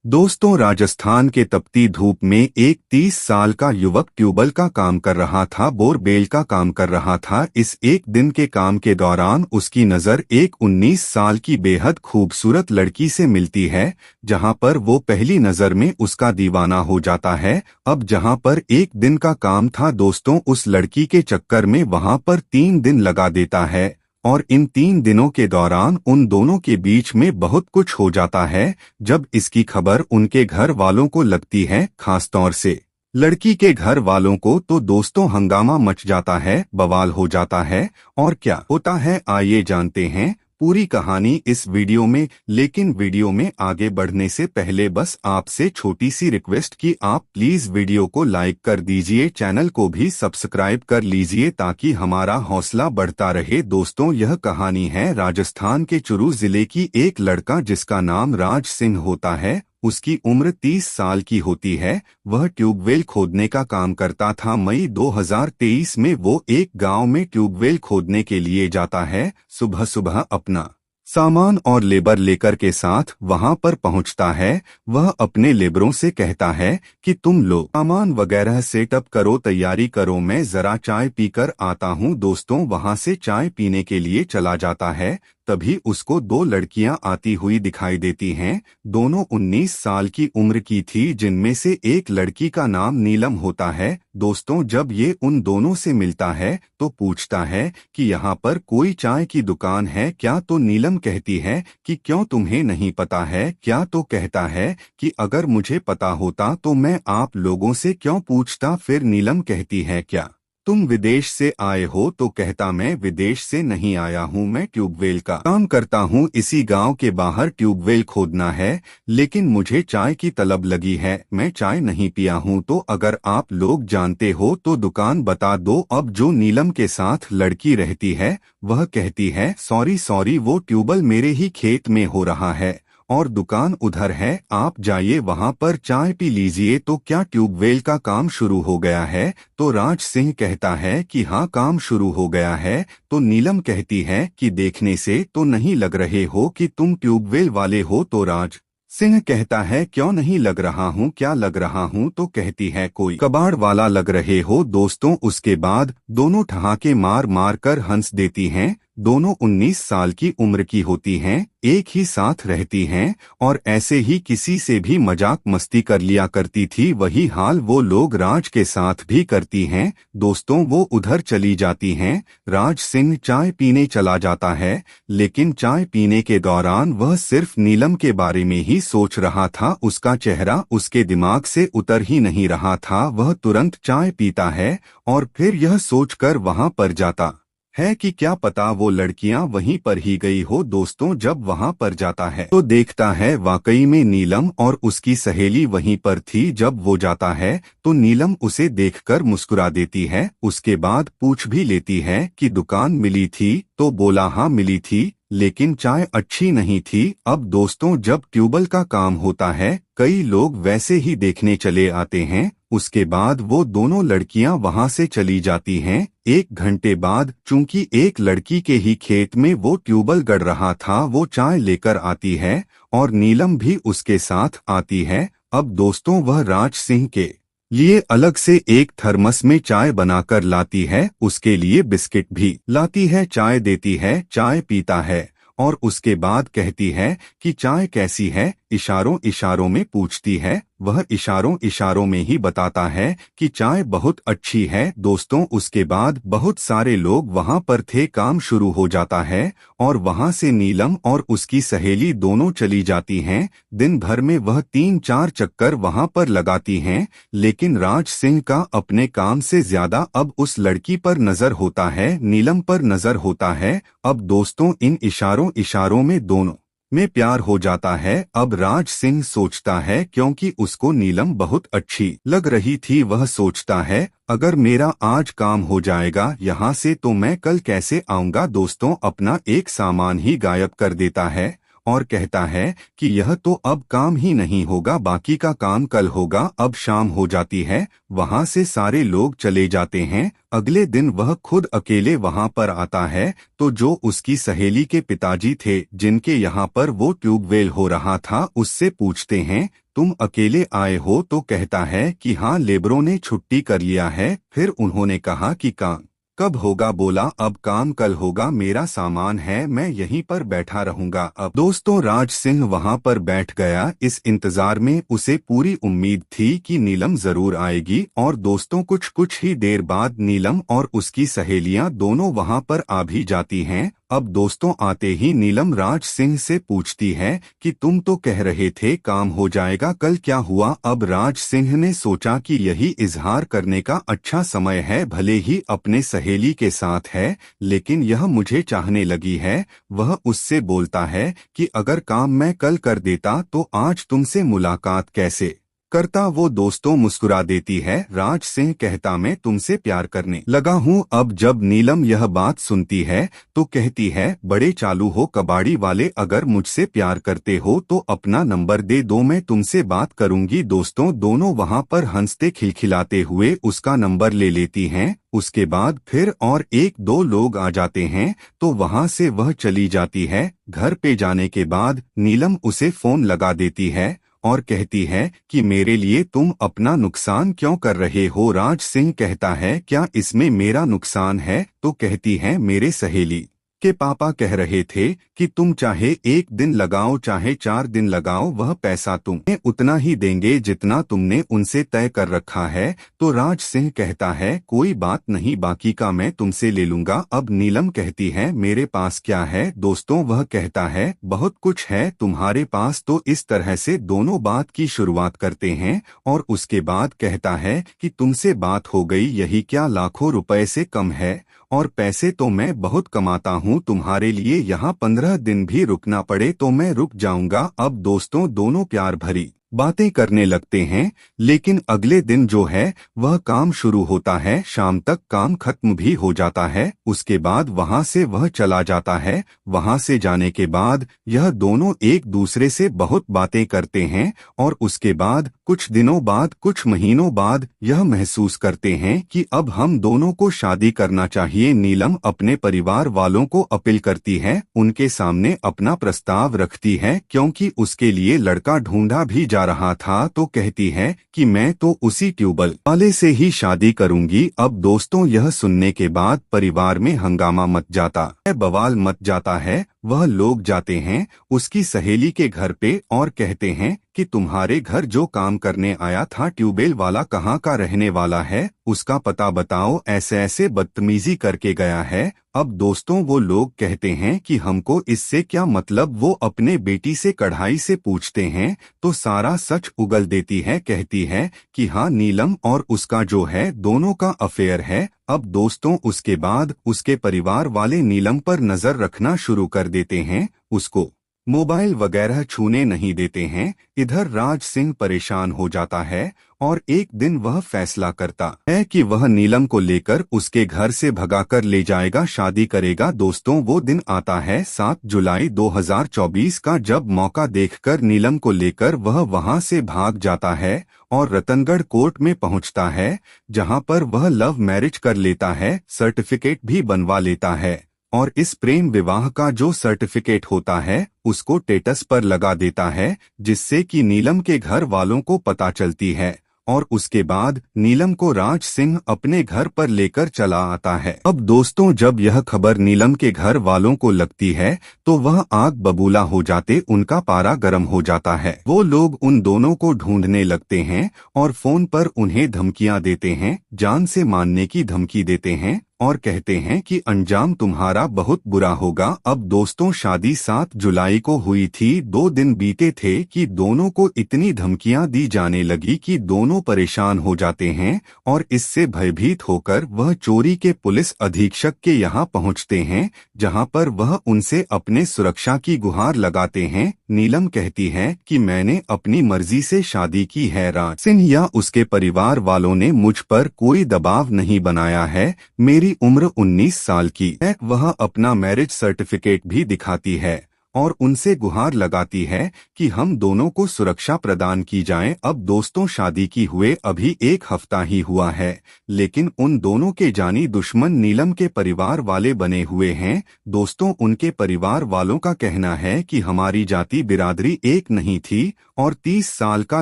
दोस्तों, राजस्थान के तपती धूप में एक 30 साल का युवक ट्यूबवेल का काम कर रहा था, बोरवेल का काम कर रहा था। इस एक दिन के काम के दौरान उसकी नज़र एक 19 साल की बेहद खूबसूरत लड़की से मिलती है, जहां पर वो पहली नज़र में उसका दीवाना हो जाता है। अब जहां पर एक दिन का काम था दोस्तों, उस लड़की के चक्कर में वहां पर 3 दिन लगा देता है। और इन 3 दिनों के दौरान उन दोनों के बीच में बहुत कुछ हो जाता है। जब इसकी खबर उनके घर वालों को लगती है, खासतौर से लड़की के घर वालों को, तो दोस्तों हंगामा मच जाता है, बवाल हो जाता है। और क्या होता है आइए जानते हैं पूरी कहानी इस वीडियो में। लेकिन वीडियो में आगे बढ़ने से पहले बस आपसे छोटी सी रिक्वेस्ट कि आप प्लीज वीडियो को लाइक कर दीजिए, चैनल को भी सब्सक्राइब कर लीजिए ताकि हमारा हौसला बढ़ता रहे। दोस्तों, यह कहानी है राजस्थान के चुरू जिले की। एक लड़का जिसका नाम राज सिंह होता है, उसकी उम्र 30 साल की होती है। वह ट्यूबवेल खोदने का काम करता था। मई 2023 में वो एक गांव में ट्यूबवेल खोदने के लिए जाता है। सुबह सुबह अपना सामान और लेबर लेकर के साथ वहां पर पहुंचता है। वह अपने लेबरों से कहता है कि तुम लोग सामान वगैरह सेटअप करो, तैयारी करो, मैं जरा चाय पीकर आता हूं। दोस्तों, वहां से चाय पीने के लिए चला जाता है। तभी उसको 2 लड़कियां आती हुई दिखाई देती हैं। दोनों 19 साल की उम्र की थी, जिनमें से एक लड़की का नाम नीलम होता है। दोस्तों, जब ये उन दोनों से मिलता है तो पूछता है कि यहाँ पर कोई चाय की दुकान है क्या? तो नीलम कहती है कि क्यों, तुम्हें नहीं पता है क्या? तो कहता है कि अगर मुझे पता होता तो मैं आप लोगों से क्यों पूछता। फिर नीलम कहती है क्या तुम विदेश से आए हो? तो कहता मैं विदेश से नहीं आया हूँ, मैं ट्यूबवेल का काम करता हूँ। इसी गांव के बाहर ट्यूबवेल खोदना है, लेकिन मुझे चाय की तलब लगी है, मैं चाय नहीं पिया हूँ। तो अगर आप लोग जानते हो तो दुकान बता दो। अब जो नीलम के साथ लड़की रहती है वह कहती है सॉरी सॉरी, वो ट्यूबवेल मेरे ही खेत में हो रहा है और दुकान उधर है, आप जाइए वहां पर चाय पी लीजिए। तो क्या ट्यूबवेल का काम शुरू हो गया है? तो राज सिंह कहता है कि हाँ, काम शुरू हो गया है। तो नीलम कहती है कि देखने से तो नहीं लग रहे हो कि तुम ट्यूबवेल वाले हो। तो राज सिंह कहता है क्यों नहीं लग रहा हूँ, क्या लग रहा हूँ? तो कहती है कोई कबाड़ वाला लग रहे हो। दोस्तों, उसके बाद दोनों ठहाके मार मार कर हंस देती हैं। दोनों 19 साल की उम्र की होती हैं, एक ही साथ रहती हैं और ऐसे ही किसी से भी मजाक मस्ती कर लिया करती थी। वही हाल वो लोग राज के साथ भी करती हैं। दोस्तों, वो उधर चली जाती हैं। राज सिंह चाय पीने चला जाता है, लेकिन चाय पीने के दौरान वह सिर्फ नीलम के बारे में ही सोच रहा था। उसका चेहरा उसके दिमाग से उतर ही नहीं रहा था। वह तुरंत चाय पीता है और फिर यह सोचकर वहां पर जाता है कि क्या पता वो लड़कियां वहीं पर ही गई हो। दोस्तों, जब वहां पर जाता है तो देखता है वाकई में नीलम और उसकी सहेली वहीं पर थी। जब वो जाता है तो नीलम उसे देखकर मुस्कुरा देती है। उसके बाद पूछ भी लेती है कि दुकान मिली थी? तो बोला हाँ मिली थी, लेकिन चाय अच्छी नहीं थी। अब दोस्तों, जब ट्यूबवेल का काम होता है, कई लोग वैसे ही देखने चले आते हैं। उसके बाद वो दोनों लड़कियां वहां से चली जाती हैं। 1 घंटे बाद चूंकि एक लड़की के ही खेत में वो ट्यूबवेल गड़ रहा था, वो चाय लेकर आती है और नीलम भी उसके साथ आती है। अब दोस्तों, वह राज सिंह के लिए अलग से एक थर्मस में चाय बनाकर लाती है, उसके लिए बिस्किट भी लाती है, चाय देती है, चाय पीता है और उसके बाद कहती है कि चाय कैसी है? इशारों इशारों में पूछती है। वह इशारों इशारों में ही बताता है कि चाय बहुत अच्छी है। दोस्तों, उसके बाद बहुत सारे लोग वहां पर थे। काम शुरू हो जाता है और वहां से नीलम और उसकी सहेली दोनों चली जाती हैं। दिन भर में वह 3-4 चक्कर वहां पर लगाती हैं, लेकिन राज सिंह का अपने काम से ज्यादा अब उस लड़की पर नजर होता है, नीलम पर नजर होता है। अब दोस्तों, इन इशारों इशारों में दोनों में प्यार हो जाता है। अब राज सिंह सोचता है, क्योंकि उसको नीलम बहुत अच्छी लग रही थी, वह सोचता है अगर मेरा आज काम हो जाएगा यहाँ से तो मैं कल कैसे आऊंगा। दोस्तों, अपना एक सामान ही गायब कर देता है और कहता है कि यह तो अब काम ही नहीं होगा, बाकी का काम कल होगा। अब शाम हो जाती है, वहां से सारे लोग चले जाते हैं। अगले दिन वह खुद अकेले वहां पर आता है तो जो उसकी सहेली के पिताजी थे जिनके यहाँ पर वो ट्यूबवेल हो रहा था, उससे पूछते हैं तुम अकेले आए हो? तो कहता है कि हाँ, लेबरों ने छुट्टी कर लिया है। फिर उन्होंने कहा कि काम कब होगा? बोला अब काम कल होगा, मेरा सामान है, मैं यहीं पर बैठा रहूंगा। अब दोस्तों राज सिंह वहां पर बैठ गया। इस इंतजार में उसे पूरी उम्मीद थी कि नीलम जरूर आएगी। और दोस्तों कुछ ही देर बाद नीलम और उसकी सहेलियां दोनों वहां पर आ भी जाती हैं। अब दोस्तों आते ही नीलम राज सिंह से पूछती है कि तुम तो कह रहे थे काम हो जाएगा, कल क्या हुआ? अब राज सिंह ने सोचा कि यही इजहार करने का अच्छा समय है, भले ही अपने सहेली के साथ है लेकिन यह मुझे चाहने लगी है। वह उससे बोलता है कि अगर काम मैं कल कर देता तो आज तुमसे मुलाकात कैसे करता? वो दोस्तों मुस्कुरा देती है। राज सिंह कहता मैं तुमसे प्यार करने लगा हूँ। अब जब नीलम यह बात सुनती है तो कहती है बड़े चालू हो कबाड़ी वाले, अगर मुझसे प्यार करते हो तो अपना नंबर दे दो, मैं तुमसे बात करूंगी। दोस्तों दोनों वहां पर हंसते खिलखिलाते हुए उसका नंबर ले लेती हैं। उसके बाद फिर और एक दो लोग आ जाते हैं तो वहां से वह चली जाती है। घर पे जाने के बाद नीलम उसे फोन लगा देती है और कहती है कि मेरे लिए तुम अपना नुकसान क्यों कर रहे हो? राज सिंह कहता है क्या इसमें मेरा नुकसान है? तो कहती है मेरे सहेली के पापा कह रहे थे कि तुम चाहे एक दिन लगाओ चाहे 4 दिन लगाओ, वह पैसा तुम्हें उतना ही देंगे जितना तुमने उनसे तय कर रखा है। तो राज सिंह कहता है कोई बात नहीं, बाकी का मैं तुमसे ले लूंगा। अब नीलम कहती है मेरे पास क्या है? दोस्तों वह कहता है बहुत कुछ है तुम्हारे पास। तो इस तरह से दोनों बात की शुरुआत करते हैं और उसके बाद कहता है कि तुमसे बात हो गई, यही क्या लाखों रुपए से कम है? और पैसे तो मैं बहुत कमाता हूँ, तुम्हारे लिए यहाँ 15 दिन भी रुकना पड़े तो मैं रुक जाऊंगा। अब दोस्तों दोनों प्यार भरी बातें करने लगते हैं। लेकिन अगले दिन जो है वह काम शुरू होता है, शाम तक काम खत्म भी हो जाता है। उसके बाद वहां से वह चला जाता है। वहां से जाने के बाद यह दोनों एक दूसरे से बहुत बातें करते हैं और उसके बाद कुछ दिनों बाद कुछ महीनों बाद यह महसूस करते हैं कि अब हम दोनों को शादी करना चाहिए। नीलम अपने परिवार वालों को अपील करती है, उनके सामने अपना प्रस्ताव रखती है क्योंकि उसके लिए लड़का ढूंढा भी जा रहा था। तो कहती है कि मैं तो उसी ट्यूबल वाले से ही शादी करूंगी। अब दोस्तों यह सुनने के बाद परिवार में हंगामा मच जाता है, बवाल मच जाता है। वह लोग जाते हैं उसकी सहेली के घर पे और कहते हैं कि तुम्हारे घर जो काम करने आया था ट्यूबवेल वाला कहाँ का रहने वाला है, उसका पता बताओ, ऐसे ऐसे बदतमीजी करके गया है। अब दोस्तों वो लोग कहते हैं कि हमको इससे क्या मतलब। वो अपने बेटी से कढ़ाई से पूछते हैं तो सारा सच उगल देती है, कहती है कि हाँ नीलम और उसका जो है दोनों का अफेयर है। अब दोस्तों उसके बाद उसके परिवार वाले नीलम पर नजर रखना शुरू कर देते हैं, उसको मोबाइल वगैरह छूने नहीं देते हैं। इधर राज सिंह परेशान हो जाता है और एक दिन वह फैसला करता है कि वह नीलम को लेकर उसके घर से भगाकर ले जाएगा, शादी करेगा। दोस्तों वो दिन आता है 7 जुलाई 2024 का, जब मौका देखकर नीलम को लेकर वह वहां से भाग जाता है और रतनगढ़ कोर्ट में पहुंचता है, जहां पर वह लव मैरिज कर लेता है, सर्टिफिकेट भी बनवा लेता है और इस प्रेम विवाह का जो सर्टिफिकेट होता है उसको स्टेटस पर लगा देता है, जिससे कि नीलम के घर वालों को पता चलती है। और उसके बाद नीलम को राज सिंह अपने घर पर लेकर चला आता है। अब दोस्तों जब यह खबर नीलम के घर वालों को लगती है तो वह आग बबूला हो जाते, उनका पारा गर्म हो जाता है। वो लोग उन दोनों को ढूंढने लगते हैं और फोन पर उन्हें धमकियां देते हैं, जान से मारने की धमकी देते हैं और कहते हैं कि अंजाम तुम्हारा बहुत बुरा होगा। अब दोस्तों शादी 7 जुलाई को हुई थी, 2 दिन बीते थे कि दोनों को इतनी धमकियां दी जाने लगी कि दोनों परेशान हो जाते हैं और इससे भयभीत होकर वह चोरी के पुलिस अधीक्षक के यहाँ पहुँचते हैं, जहाँ पर वह उनसे अपने सुरक्षा की गुहार लगाते हैं। नीलम कहती है कि मैंने अपनी मर्जी से शादी की है, राज सिंह या उसके परिवार वालों ने मुझ पर कोई दबाव नहीं बनाया है, मेरी उम्र 19 साल की है। वह अपना मैरिज सर्टिफिकेट भी दिखाती है और उनसे गुहार लगाती है कि हम दोनों को सुरक्षा प्रदान की जाए। अब दोस्तों, शादी की हुए अभी 1 हफ्ता ही हुआ है, लेकिन उन दोनों के जानी दुश्मन नीलम के परिवार वाले बने हुए हैं। दोस्तों, उनके परिवार वालों का कहना है कि हमारी जाति बिरादरी एक नहीं थी और 30 साल का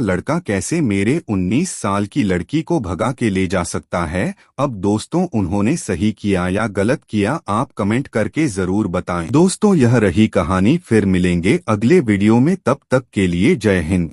लड़का कैसे मेरे 19 साल की लड़की को भगा के ले जा सकता है। अब दोस्तों, उन्होंने सही किया या गलत किया, आप कमेंट करके जरूर बताएं। दोस्तों, यह रही कहानी। फिर मिलेंगे अगले वीडियो में, तब तक के लिए जय हिंद।